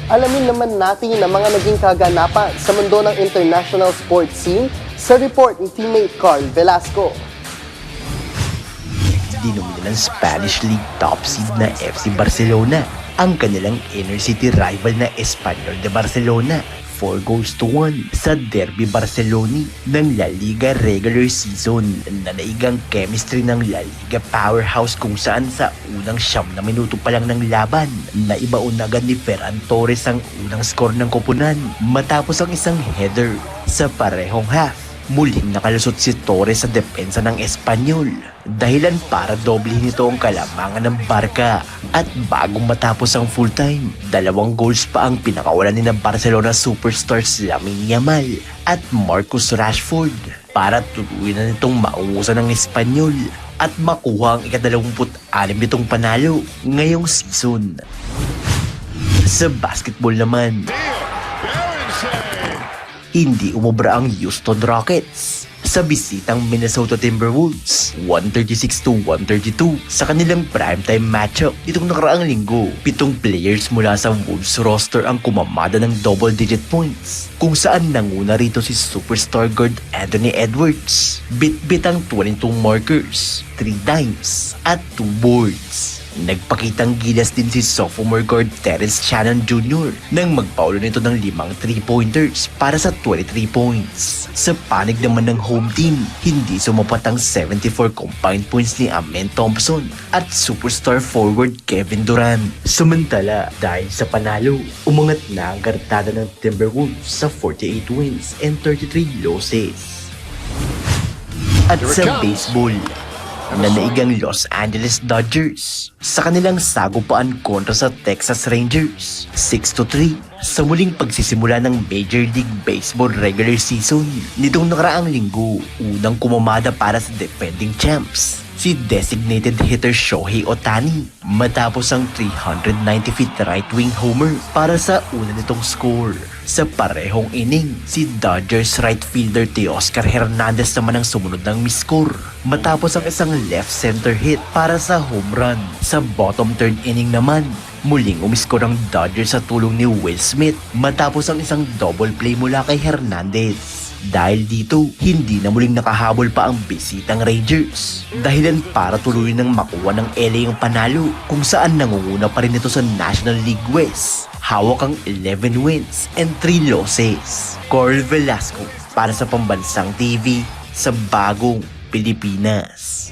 Alamin naman natin ang mga naging kaganapan sa mundo ng international sports scene sa report ni teammate Carl Velasco. Dinumina ng Spanish League top seed na FC Barcelona ang kanilang inner city rival na Espanyol de Barcelona 4-1 sa Derby Barcelona ng La Liga regular season na naigang chemistry ng La Liga powerhouse kung saan sa unang 9 na minuto pa lang ng laban na ibaon agad ni Ferran Torres ang unang score ng koponan matapos ang isang header sa parehong half. Muling nakalusot si Torres sa depensa ng Espanyol, dahilan para doblehin nito ang kalamangan ng Barca. At bagong matapos ang full time, 2 goals pa ang pinakawalan ni na Barcelona superstars Lamine Yamal at Marcus Rashford para tuluyan na nitong maungusan ng Espanyol at makuha ang ika-26 nitong panalo ngayong season. Sa basketball naman, hindi umubra ang Houston Rockets sa bisitang Minnesota Timberwolves 136-132 sa kanilang primetime matchup itong nakaraang linggo. 7 players mula sa Wolves roster ang kumamada ng double-digit points kung saan nanguna rito si superstar guard Anthony Edwards. Bit-bit ang 22 markers, 3 dimes at 2 boards. Nagpakitang gilas din si sophomore guard Terrence Shannon Jr. nang magpaulo nito ng 5 3-pointers para sa 23 points. Sa panig naman ng home team, hindi sumapat ang 74 combined points ni Amen Thompson at superstar forward Kevin Durant. Samantala, dahil sa panalo, umangat na ang kartada ng Timberwolves sa 48 wins and 33 losses. At sa baseball, nanaigang Los Angeles Dodgers sa kanilang sagupaan kontra sa Texas Rangers 6-3 sa muling pagsisimula ng Major League Baseball regular season nitong nakaraang linggo. Unang kumamada para sa defending champs si designated hitter Shohei Ohtani matapos ang 390 feet right-wing homer para sa una nitong score. Sa parehong inning, si Dodgers right fielder Teoscar Hernandez naman ang sumunod ng miss-score matapos ang isang left center hit para sa home run. Sa bottom third inning naman, muling umiskor ang Dodgers sa tulong ni Will Smith matapos ang isang double play mula kay Hernandez. Dahil dito, hindi na muling nakahabol pa ang bisitang Rangers, dahilan para tuluyan ng makuha ng LA ang panalo kung saan nangunguna pa rin ito sa National League West. Hawak ang 11 wins and 3 losses. Carl Velasco para sa Pambansang TV sa Bagong Pilipinas.